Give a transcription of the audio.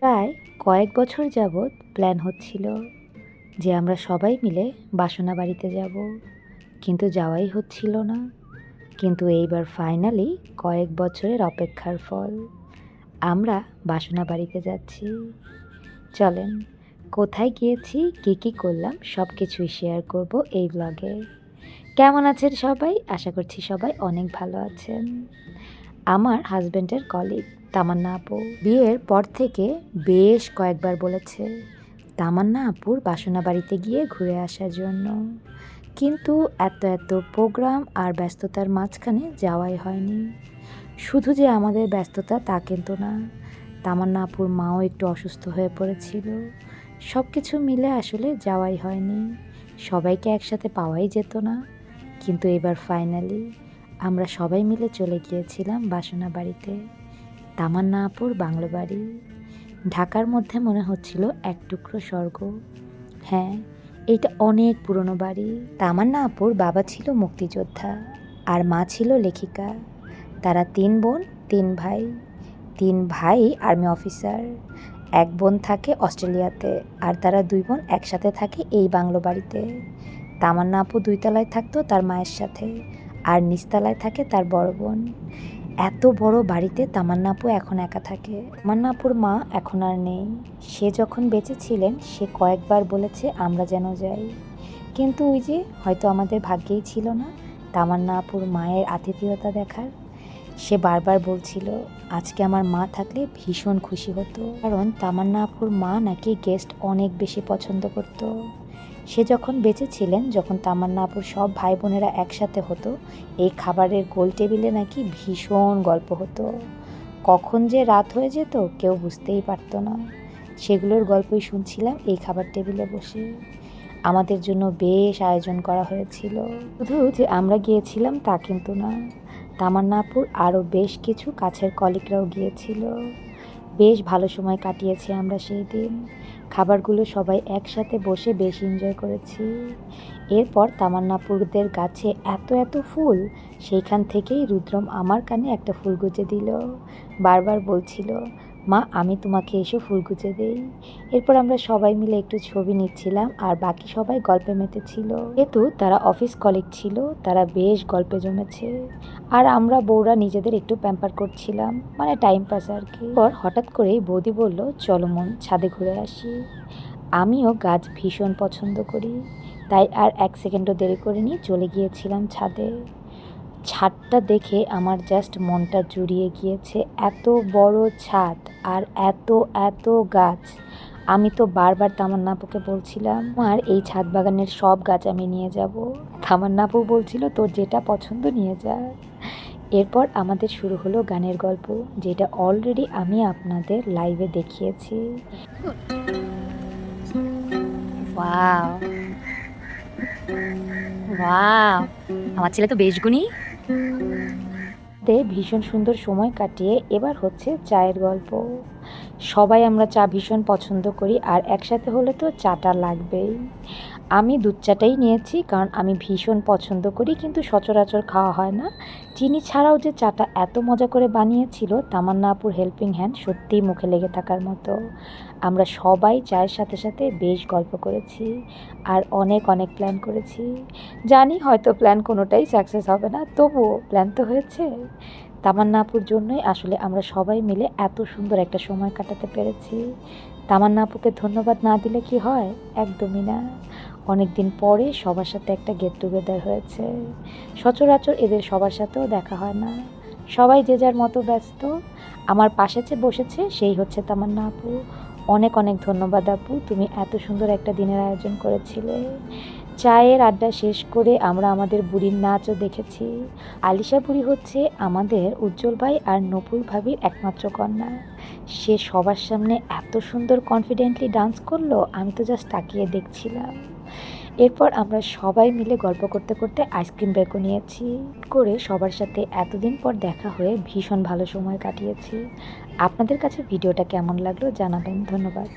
প্রায় কয়েক বছর যাবৎ প্ল্যান হচ্ছিল যে আমরা সবাই মিলে বাসনা বাড়িতে যাব, কিন্তু যাওয়াই হচ্ছিল না। কিন্তু এইবার ফাইনালি কয়েক বছরের অপেক্ষার ফল, আমরা বাসনা বাড়িতে যাচ্ছি। চলেন, কোথায় গিয়েছি, কী কী করলাম সব কিছুই শেয়ার করব এই ব্লগে। কেমন আছেন সবাই? আশা করছি সবাই অনেক ভালো আছেন। আমার হাজব্যান্ডের কলিগ তামান্না আপু বিয়ের পর থেকে বেশ কয়েকবার বলেছে তামান্না আপুর বাসনা বাড়িতে গিয়ে ঘুরে আসার জন্য, কিন্তু এত এত প্রোগ্রাম আর ব্যস্ততার মাঝখানে যাওয়াই হয়নি। শুধু যে আমাদের ব্যস্ততা তা কিন্তু না, তামান্না আপুর মাও একটু অসুস্থ হয়ে পড়েছিল। সব কিছু মিলে আসলে যাওয়াই হয়নি, সবাইকে একসাথে পাওয়াই যেত না। কিন্তু এবার ফাইনালি আমরা সবাই মিলে চলে গিয়েছিলাম বাসনা বাড়িতে, তামান্না আপুর বাংলো বাড়ি। ঢাকার মধ্যে মনে হচ্ছিল এক টুকরো স্বর্গ। হ্যাঁ, এইটা অনেক পুরনো বাড়ি। তামান্না আপুর বাবা ছিল মুক্তিযোদ্ধা আর মা ছিল লেখিকা। তারা 3 বোন 3 ভাই। 3 ভাই আর্মি অফিসার, এক বোন থাকে অস্ট্রেলিয়াতে, আর তারা 2 বোন একসাথে থাকে এই বাংলো বাড়িতে। তামান্না আপু 2 তলায় থাকতো তার মায়ের সাথে, আর নিচতলায় থাকে তার বড় বোন। এত বড় বাড়িতে তামান্না আপু এখন একা থাকে। তামান্না আপুর মা এখন আর নেই। সে যখন বেঁচে ছিলেন সে কয়েকবার বলেছে আমরা যেন যাই, কিন্তু ওই যে হয়তো আমাদের ভাগ্যেই ছিল না তামান্না আপুর মায়ের আতিথেয়তা দেখার। সে বারবার বলছিল আজকে আমার মা থাকলে ভীষণ খুশি হতো, কারণ তামান্না আপুর মা নাকি গেস্ট অনেক বেশি পছন্দ করত। সে যখন বেঁচে ছিলেন, যখন তামান্না আপুর সব ভাই বোনেরা একসাথে হতো, এই খাবারের গোল টেবিলে নাকি ভীষণ গল্প হতো। কখন যে রাত হয়ে যেত কেউ বুঝতেই পারতো না। সেগুলোর গল্পই শুনছিলাম এই খাবার টেবিলে বসে। আমাদের জন্য বেশ আয়োজন করা হয়েছিল। শুধু যে আমরা গিয়েছিলাম তা কিন্তু না, তামান্না আপুর আরও বেশ কিছু কাছের কলিগরাও গিয়েছিল। বেশ ভালো সময় কাটিয়েছি আমরা সেই দিন। খাবারগুলো সবাই একসাথে বসে বেশ এনজয় করেছি। এরপর তামান্না আপুদের গাছে এত এত ফুল, সেইখান থেকেই রুদ্রম আমার কানে একটা ফুল গুজে দিল। বারবার বলছিল মা আমি তোমাকে এসো ফুল গুজে দেই। এরপর আমরা সবাই মিলে একটু ছবি নিচ্ছিলাম আর বাকি সবাই গল্পে মেতেছিল। যেহেতু তারা অফিস কলিগ ছিল, তারা বেশ গল্পে জমেছে, আর আমরা বউরা নিজেদের একটু প্যাম্পার করছিলাম, মানে টাইম পাস আর কি। পর হঠাৎ করেই বৌদি বলল চলো মন ছাদে ঘুরে আসি। আমিও গাছ ভীষণ পছন্দ করি, তাই আর 1 সেকেন্ডও দেরি করিনি, চলে গিয়েছিলাম ছাদে। ছাদটা দেখে আমার জাস্ট মনটা জুড়িয়ে গিয়েছে। এত বড় ছাদ আর এত এত গাছ। আমি তো বারবার তামান্না আপুকে বলছিলাম আর এই ছাদ বাগানের সব গাছ আমি নিয়ে যাব। তামান্না আপু বলছিল তোর যেটা পছন্দ নিয়ে যা। এরপর আমাদের শুরু হলো গানের গল্প, যেটা অলরেডি আমি আপনাদের লাইভে দেখিয়েছি। ওয়াও ওয়াও, আমার ছেলে তো বেশ গুণী। ভীষণ সুন্দর সময় কাটিয়ে এবার হচ্ছে চায়ের গল্প। সবাই আমরা চা ভীষণ পছন্দ করি, আর একসাথে হলে তো চাটা লাগবেই। আমি দুধ চাটাই নিয়েছি, কারণ আমি ভীষণ পছন্দ করি, কিন্তু সচরাচর খাওয়া হয় না। চিনি ছাড়াও যে চাটা এত মজা করে বানিয়েছিল তামান্না আপুর হেল্পিং হ্যান্ড সত্যিই মুখে লেগে থাকার মতো। আমরা সবাই চায়ের সাথে সাথে বেশ গল্প করেছি আর অনেক অনেক প্ল্যান করেছি। জানি হয়তো প্ল্যান কোনোটাই সাকসেস হবে না, তবুও প্ল্যান তো হয়েছে। তামান্না আপুর জন্যই আসলে আমরা সবাই মিলে এত সুন্দর একটা সময় কাটাতে পেরেছি। তামান্না আপুকে ধন্যবাদ না দিলে কি হয়? একদমই না। অনেক দিন পরে সবার সাথে একটা গেট টুগেদার হয়েছে। সচরাচর এদের সবার সাথেও দেখা হয় না, সবাই যে যার মতো ব্যস্ত। আমার পাশে যে বসেছে সেই হচ্ছে তামান্না আপু। অনেক অনেক ধন্যবাদ আপু, তুমি এত সুন্দর একটা দিনের আয়োজন করেছিলে। চায়ের আড্ডা শেষ করে আমরা আমাদের বুড়ির নাচও দেখেছি। আলিশা বুড়ি হচ্ছে আমাদের উজ্জ্বল ভাই আর নপুর ভাবির একমাত্র কন্যা। সে সবার সামনে এত সুন্দর কনফিডেন্টলি ডান্স করলো, আমি তো জাস্ট তাকিয়ে দেখছিলাম। এরপর আমরা সবাই মিলে গল্প করতে করতে আইসক্রিম ব্রেকও নিয়েছি। করে সবার সাথে এতদিন পর দেখা হয়ে ভীষণ ভালো সময় কাটিয়েছি। আপনাদের কাছে ভিডিওটা কেমন লাগলো জানাবেন। ধন্যবাদ।